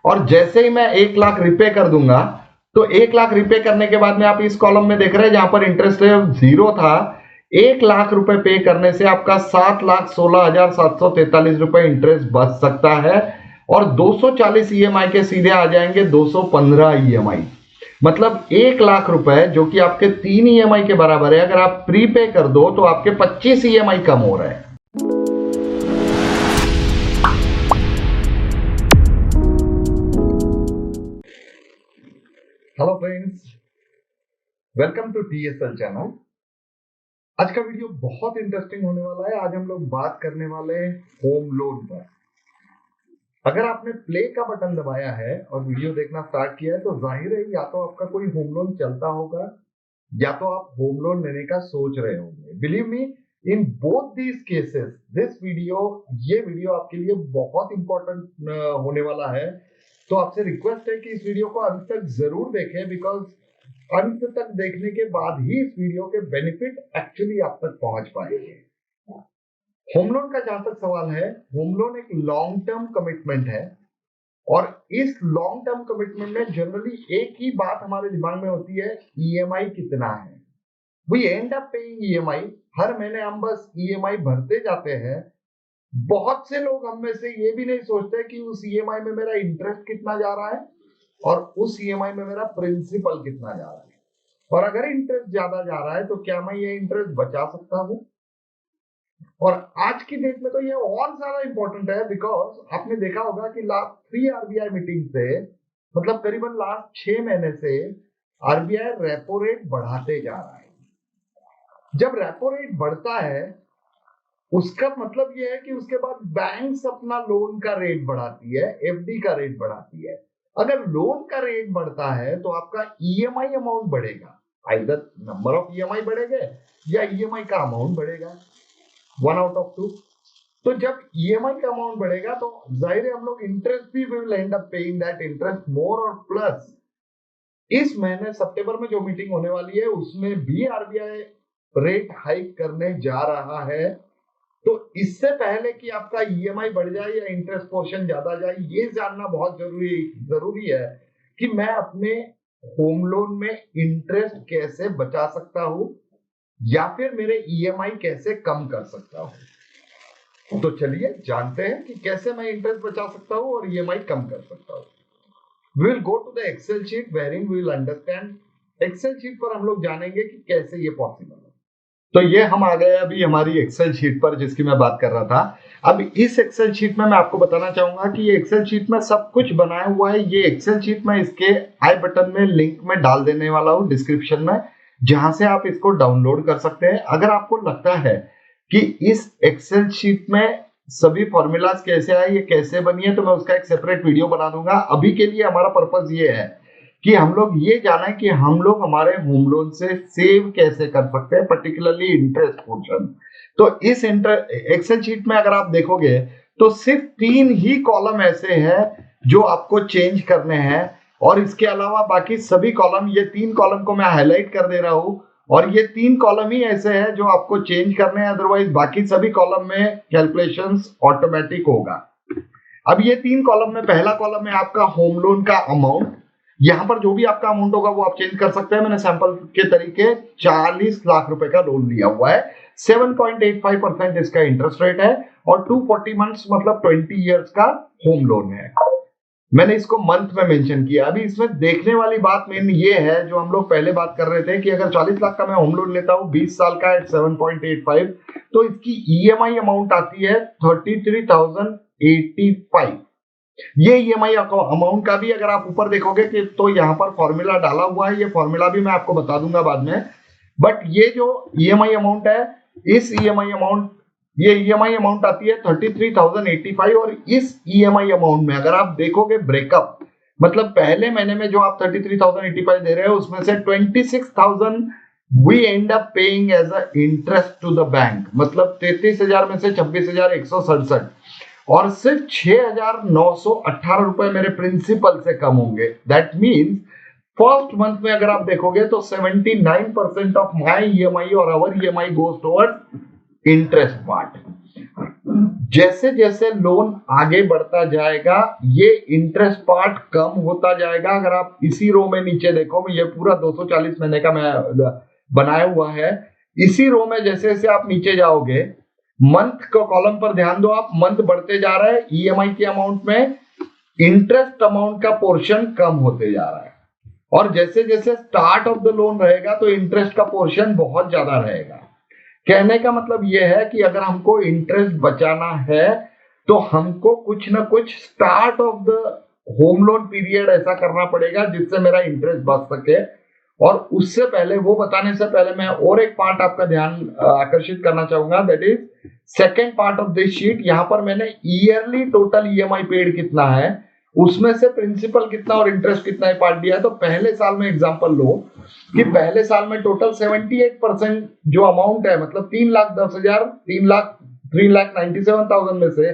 और जैसे ही मैं 1 लाख रिपे कर दूंगा, तो 1 लाख रिपे करने के बाद में आप इस कॉलम में देख रहे हैं जहां पर इंटरेस्ट जीरो था, 1 लाख रुपए पे करने से आपका 7,16,743 रुपए इंटरेस्ट बच सकता है और 240 ईएमआई के सीधे आ जाएंगे 215 ईएमआई। मतलब 1 लाख रुपए जो कि आपके 3 ईएमआई के बराबर है, अगर आप प्रीपे कर दो तो आपके 25 ईएमआई कम हो रहे हैं। Hello friends, welcome to TSL channel. आज का वीडियो बहुत इंटरेस्टिंग होने वाला है। आज हम लोग बात करने वाले हैं होम लोन पर। अगर आपने प्ले का बटन दबाया है और वीडियो देखना स्टार्ट किया है तो जाहिर है या तो आपका कोई होम लोन चलता होगा या तो आप होम लोन लेने का सोच रहे होंगे। Believe me, in both these cases ये वीडियो आपके लिए बहुत इंपॉर्टेंट होने वाला है। तो आपसे रिक्वेस्ट है कि इस वीडियो को अंत तक जरूर देखें, बिकॉज अंत तक देखने के बाद ही इस वीडियो के बेनिफिट एक्चुअली आप तक पहुंच पाएंगे। होम लोन का जहां तक सवाल है, होम लोन एक लॉन्ग टर्म कमिटमेंट है और इस लॉन्ग टर्म कमिटमेंट में जनरली एक ही बात हमारे दिमाग में होती है, ईएमआई कितना है। We end up paying EMI. हर महीने हम बस ईएमआई भरते जाते हैं। बहुत से लोग हम में से ये भी नहीं सोचते कि उस ईएमआई में मेरा इंटरेस्ट कितना जा रहा है और उस ईएमआई में मेरा प्रिंसिपल कितना जा रहा है, और अगर इंटरेस्ट ज्यादा जा रहा है तो क्या मैं ये इंटरेस्ट बचा सकता हूं। और आज की डेट में तो ये और ज्यादा इंपॉर्टेंट है, बिकॉज आपने देखा होगा कि लास्ट 3 आरबीआई मीटिंग से, मतलब करीबन लास्ट 6 महीने से आरबीआई रेपो रेट बढ़ाते जा रहा है। जब रेपो रेट बढ़ता है उसका मतलब यह है कि उसके बाद बैंक्स अपना लोन का रेट बढ़ाती है, एफडी का रेट बढ़ाती है। अगर लोन का रेट बढ़ता है तो आपका ईएमआई अमाउंट बढ़ेगा, आइदर नंबर ऑफ ईएमआई बढ़ेगा या ईएमआई का अमाउंट बढ़ेगा, वन आउट ऑफ टू। तो जब ईएमआई का अमाउंट बढ़ेगा तो जाहिर है हम लोग इंटरेस्ट भी will end up paying that interest more और प्लस। इस महीने सितंबर में जो मीटिंग होने वाली है उसमें भी आरबीआई रेट हाइक करने जा रहा है। तो इससे पहले कि आपका ईएमआई बढ़ जाए या इंटरेस्ट पोर्शन ज्यादा जाए, ये जानना बहुत जरूरी है कि मैं अपने होम लोन में इंटरेस्ट कैसे बचा सकता हूं या फिर मेरे ईएमआई कैसे कम कर सकता हूं। तो चलिए जानते हैं कि कैसे मैं इंटरेस्ट बचा सकता हूं और ईएमआई कम कर सकता हूं। We will go to the Excel sheet wherein we will understand. Excel sheet पर हम लोग जानेंगे कि कैसे ये पॉसिबल है। तो ये हम आ गए अभी हमारी एक्सेल शीट पर जिसकी मैं बात कर रहा था। अब इस एक्सेल शीट में मैं आपको बताना चाहूंगा कि ये एक्सेल शीट में सब कुछ बनाया हुआ है। ये एक्सेल शीट मैं इसके आई बटन में लिंक में डाल देने वाला हूं डिस्क्रिप्शन में, जहां से आप इसको डाउनलोड कर सकते हैं। अगर आपको लगता है कि इस एक्सेल शीट में सभी फॉर्मूलाज कैसे आए, ये कैसे बनी है, तो मैं उसका एक सेपरेट वीडियो बना दूंगा। अभी के लिए हमारा पर्पज ये है कि हम लोग ये जाने कि हम लोग हमारे होम लोन से सेव कैसे कर सकते हैं, पर्टिकुलरली इंटरेस्ट पोर्शन। तो इस एक्सेल शीट में अगर आप देखोगे तो सिर्फ 3 ही कॉलम ऐसे हैं जो आपको चेंज करने हैं, और इसके अलावा बाकी सभी कॉलम, ये 3 कॉलम को मैं हाईलाइट कर दे रहा हूं, और ये 3 कॉलम ही ऐसे हैं जो आपको चेंज करने हैं, अदरवाइज बाकी सभी कॉलम में कैलकुलेशंस ऑटोमेटिक होगा। अब ये 3 कॉलम में पहला कॉलम है आपका होम लोन का अमाउंट। यहां पर जो भी आपका अमाउंट होगा वो आप चेंज कर सकते हैं। मैंने सैंपल के तरीके 40 लाख रुपए का लोन लिया हुआ है, 7.85% इसका इंटरेस्ट रेट है और 240 मंथ्स मतलब 20 इयर्स का होम लोन है। मैंने इसको मंथ में मेंशन किया। अभी इसमें देखने वाली बात मेन ये है, जो हम लोग पहले बात कर रहे थे कि अगर 40 लाख का मैं होम लोन लेता हूं 20 साल का एट 7.85, तो इसकी ईएमआई अमाउंट आती है 33,085। ये ईएमआई अमाउंट का भी अगर आप ऊपर देखोगे कि तो यहाँ पर फॉर्मूला डाला हुआ है। ये फॉर्मूला भी मैं आपको बता दूंगा बाद में। बट ये जो ईएमआई अमाउंट है, इस ईएमआई अमाउंट, ये ईएमआई अमाउंट आती है 33,085। और इस ईएमआई अमाउंट में अगर आप देखोगे ब्रेकअप, मतलब पहले महीने में जो आप 33,085 दे रहे हो उसमें से 26,000 we end up paying as a interest to the bank, मतलब 33,000 में से 26,167 और सिर्फ 6,918 रुपए मेरे प्रिंसिपल से कम होंगे। दैट मीन्स फर्स्ट मंथ में अगर आप देखोगे तो 79% ऑफ माई ईएमआई और our EMI goes towards interest part. जैसे जैसे लोन आगे बढ़ता जाएगा ये इंटरेस्ट पार्ट कम होता जाएगा। अगर आप इसी रो में नीचे देखो, ये पूरा 240 महीने का मैं बनाया हुआ है। इसी रो में जैसे जैसे आप नीचे जाओगे, मंथ को कॉलम पर ध्यान दो आप, मंथ बढ़ते जा रहा है, ईएमआई के अमाउंट में इंटरेस्ट अमाउंट का पोर्शन कम होते जा रहा है। और जैसे जैसे स्टार्ट ऑफ द लोन रहेगा तो इंटरेस्ट का पोर्शन बहुत ज्यादा रहेगा। कहने का मतलब यह है कि अगर हमको इंटरेस्ट बचाना है तो हमको कुछ ना कुछ start of the home loan period ऐसा करना पड़ेगा जिससे मेरा इंटरेस्ट बच सके। और उससे पहले, वो बताने से पहले मैं और एक पार्ट आपका ध्यान आकर्षित करना चाहूंगा, that is second part of this sheet. यहां पर मैंने ईयरली टोटल ईएमआई पेड कितना है, उसमें से प्रिंसिपल कितना और इंटरेस्ट कितना है पार्ट दिया है। तो पहले साल में एग्जांपल लो कि पहले साल में टोटल 78% जो अमाउंट है, मतलब 3,10,000, 3,97,000 में से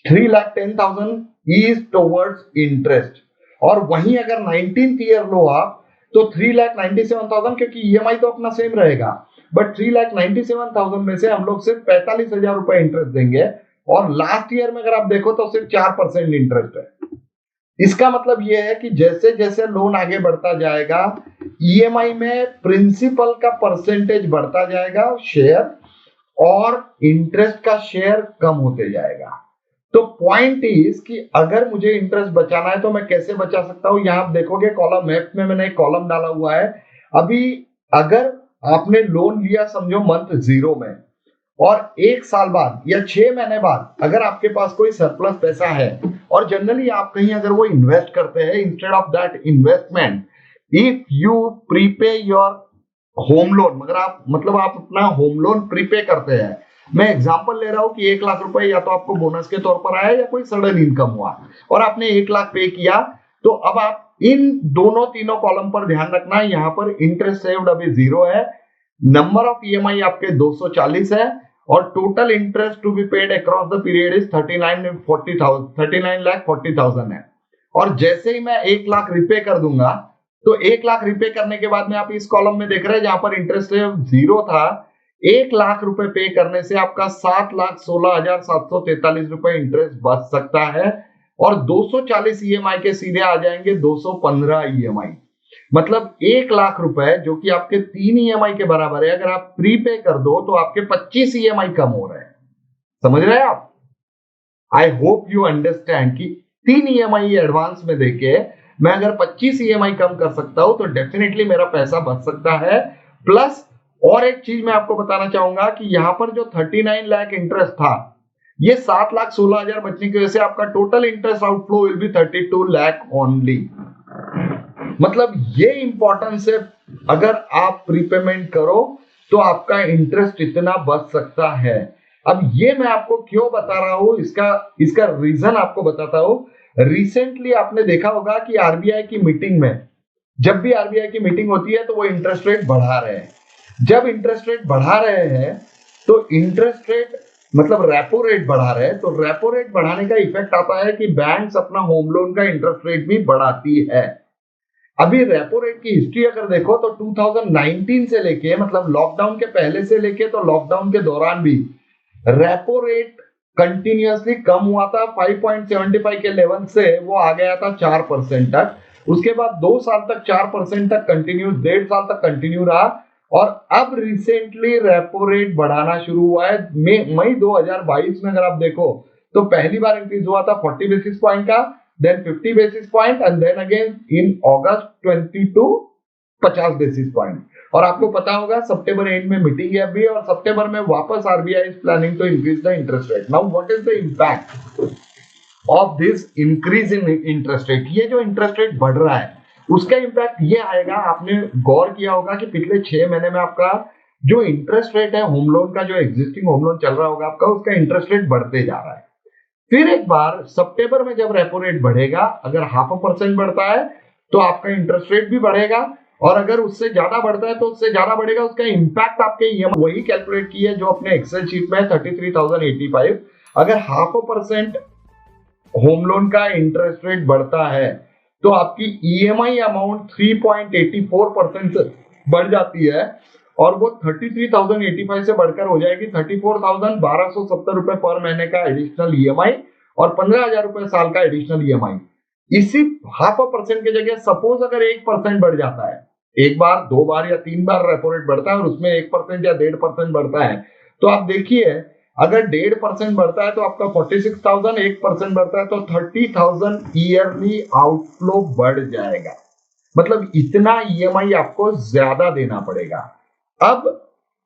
3,10,000 इज टुवर्ड्स इंटरेस्ट। और वहीं अगर 19th ईयर लो आप तो 3,97,000, क्योंकि ईएमआई तो अपना सेम रहेगा, बट 3,97,000 में से हम लोग सिर्फ 45,000 रुपए इंटरेस्ट देंगे। और लास्ट ईयर में अगर आप देखो तो सिर्फ 4% इंटरेस्ट है। इसका मतलब यह है कि जैसे जैसे लोन आगे बढ़ता जाएगा ईएमआई में प्रिंसिपल का परसेंटेज बढ़ता जाएगा शेयर, और इंटरेस्ट का शेयर कम होते जाएगा। तो पॉइंट इज कि अगर मुझे इंटरेस्ट बचाना है तो मैं कैसे बचा सकता हूं। यहां आप देखोगे कॉलम एफ में मैंने एक कॉलम डाला हुआ है। अभी अगर आपने लोन लिया समझो मंथ 0 में, और 1 साल बाद या 6 महीने बाद अगर आपके पास कोई सरप्लस पैसा है, और जनरली आप कहीं अगर वो इन्वेस्ट करते हैं, instead of that investment if you prepay your home loan, मगर आप मतलब आप अपना होम लोन प्रीपे करते हैं। मैं एग्जांपल ले रहा हूं कि 1 लाख रुपए या तो आपको बोनस के तौर पर आया या कोई सडन इनकम हुआ और आपने 1 लाख पे किया, तो अब आप इन दोनों तीनों कॉलम पर ध्यान रखना है। यहां पर इंटरेस्ट सेव्ड अभी 0 है, नंबर ऑफ ईएमआई आपके 240 है, और total interest to be paid across the period is 39,40,000 है। और जैसे ही मैं 1 लाख रिपे कर दूंगा तो 1 लाख रिपे करने के बाद में आप इस कॉलम में देख रहे हैं जहां पर इंटरेस्ट 0 था, 1 लाख रुपए पे करने से आपका 7,16,743 रुपए इंटरेस्ट बच सकता है। और 240 ईएमआई के सीधे आ जाएंगे 215 ईएमआई, मतलब 1 लाख रुपए जो कि आपके 3 ईएमआई के बराबर है, अगर आप प्रीपे कर दो तो आपके 25 ईएमआई कम हो रहे हैं। समझ रहे हैं आप? आई होप यू अंडरस्टैंड कि 3 ईएमआई एडवांस में देके मैं अगर 25 ईएमआई कम कर सकता हूं तो डेफिनेटली मेरा पैसा बच सकता है। प्लस और एक चीज मैं आपको बताना चाहूंगा कि यहां पर जो 39 लाख इंटरेस्ट था, ये 7,16,000 बचने की वजह से आपका total interest outflow will be 32 lakh only. मतलब ये इंपॉर्टेंस है, अगर आप प्रीपेमेंट करो तो आपका इंटरेस्ट इतना बच सकता है। अब ये मैं आपको क्यों बता रहा हूं, इसका रीजन आपको बताता हूं। रिसेंटली आपने देखा होगा कि आरबीआई की मीटिंग में, जब भी आरबीआई की मीटिंग होती है तो वो इंटरेस्ट रेट बढ़ा रहे हैं। जब इंटरेस्ट रेट बढ़ा रहे हैं तो इंटरेस्ट रेट मतलब रेपो रेट बढ़ा रहे हैं, तो रेपो रेट बढ़ाने का इफेक्ट आता है कि बैंक्स अपना होम लोन का इंटरेस्ट रेट भी बढ़ाती है। अभी रेपो रेट की हिस्ट्री अगर देखो तो 2019 से लेके, मतलब लॉकडाउन के पहले से लेके तो लॉकडाउन के दौरान भी रेपो रेट कंटिन्यूअसली कम हुआ था। 5.75 के लेवल से वो आ गया था 4% तक। उसके बाद 2 साल तक 4% तक कंटिन्यू, 1.5 साल तक कंटिन्यू रहा, और अब रिसेंटली रेपो रेट बढ़ाना शुरू हुआ है। मई 2022 में अगर आप देखो तो पहली बार इंक्रीज हुआ था 40 बेसिस पॉइंट का, then 50 basis point, and then again in August 22 50 basis point। और आपको पता होगा सितंबर एंड में मीटिंग है अभी, और सितंबर में वापस RBI is planning to increase the interest rate. Now what is the impact of this increase in interest rate. ये जो इंटरेस्ट रेट बढ़ रहा है उसका इंपैक्ट ये आएगा, आपने गौर किया होगा कि पिछले 6 महीने में आपका जो इंटरेस्ट रेट है होम लोन का, जो एग्जिस्टिंग होम लोन चल रहा होगा आपका, उसका इंटरेस्ट रेट बढ़ते जा रहा है। फिर एक बार सितंबर में जब रेपो रेट बढ़ेगा, अगर 0.5% बढ़ता है तो आपका इंटरेस्ट रेट भी बढ़ेगा, और अगर उससे ज्यादा बढ़ता है तो उससे ज्यादा बढ़ेगा। उसका इंपैक्ट आपके ईएमआई वही कैलकुलेट की है जो अपने एक्सेल शीट में है 33,085। अगर 0.5% होम लोन का इंटरेस्ट रेट बढ़ता है तो आपकी ईएमआई अमाउंट 3.84% से बढ़ जाती है, और वो 33,085 से बढ़कर हो जाएगी 34,1270 रुपए पर महीने का एडिशनल ईएमआई और 15,000 रुपए साल का एडिशनल ईएमआई। इसी 0.5% की जगह सपोज अगर 1% बढ़ जाता है, एक बार, दो बार या तीन बार रेपो रेट बढ़ता है और उसमें 1% या 1.5% बढ़ता है, तो आप देखिए अगर 1.5% बढ़ता है तो आपका 46,000, 1% बढ़ता है तो 30,000 ईयरली आउटफ्लो बढ़ जाएगा। मतलब इतना ईएमआई आपको ज्यादा देना पड़ेगा। अब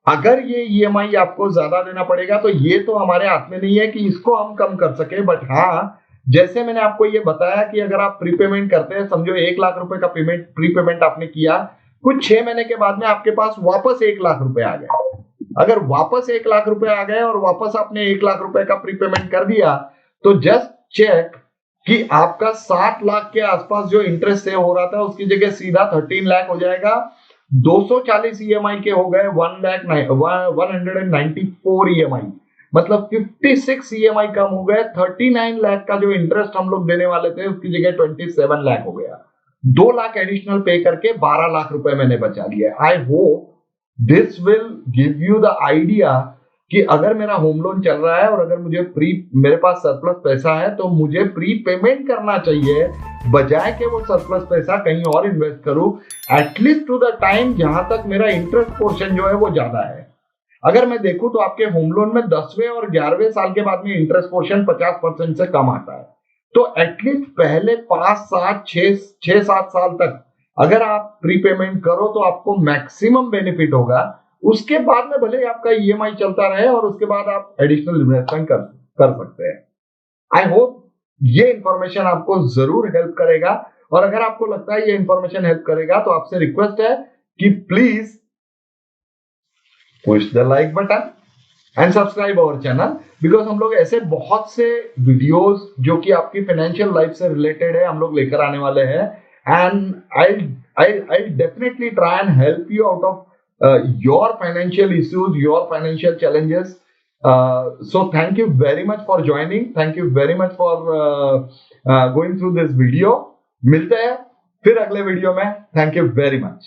अगर ये ईएमआई आपको ज्यादा देना पड़ेगा तो ये तो हमारे हाथ में नहीं है कि इसको हम कम कर सके, बट हाँ, जैसे मैंने आपको ये बताया कि अगर आप प्रीपेमेंट करते हैं, समझो 1 लाख रुपए का पेमेंट प्रीपेमेंट आपने किया, कुछ 6 महीने के बाद में आपके पास वापस 1 लाख रुपए आ गए। अगर वापस 1 लाख रुपए आ गए और वापस आपने 1 लाख रुपए का प्रीपेमेंट कर दिया, तो जस्ट चेक कि आपका 7 लाख के आसपास जो इंटरेस्ट सेव हो रहा था उसकी जगह सीधा 13 लाख हो जाएगा। 240 ईएमआई के हो गए 194 ईएमआई, मतलब 56 ईएमआई कम हो गए। 39 लाख का जो इंटरेस्ट हम लोग देने वाले थे उसकी जगह 27 लाख हो गया। 2 लाख एडिशनल पे करके 12 लाख रुपए मैंने बचा लिया। I hope this will give you the idea कि अगर मेरा होम लोन चल रहा है और अगर मेरे पास सरप्लस पैसा है तो मुझे प्री पेमेंट करना चाहिए, बजाय कि वो सरप्लस पैसा कहीं और इन्वेस्ट करूं, एटलीस्ट टू द टाइम जहां तक मेरा इंटरेस्ट पोर्शन जो है वो ज्यादा है। अगर मैं देखूं तो आपके होम लोन में 10वें और 11वें साल के बाद में इंटरेस्ट पोर्शन 50% से कम आता है। तो एटलीस्ट पहले 5, 7, 6, 7 साल तक अगर आप प्रीपेमेंट करो तो आपको मैक्सिमम बेनिफिट होगा। उसके बाद में भले आपका ईएमआई चलता रहे और उसके बाद आप एडिशनल इन्वेस्टमेंट कर सकते हैं। आई होप ये इंफॉर्मेशन आपको जरूर हेल्प करेगा, और अगर आपको लगता है ये इंफॉर्मेशन हेल्प करेगा तो आपसे रिक्वेस्ट है कि please push the like button and subscribe our channel, because हम लोग ऐसे बहुत से वीडियोस जो कि आपकी फाइनेंशियल लाइफ से रिलेटेड है हम लोग लेकर आने वाले हैं। And I'll definitely try and help you out of your financial issues, your financial challenges. So thank you very much for joining. Thank you very much for going through this video. मिलते हैं फिर अगले video में। Thank you very much.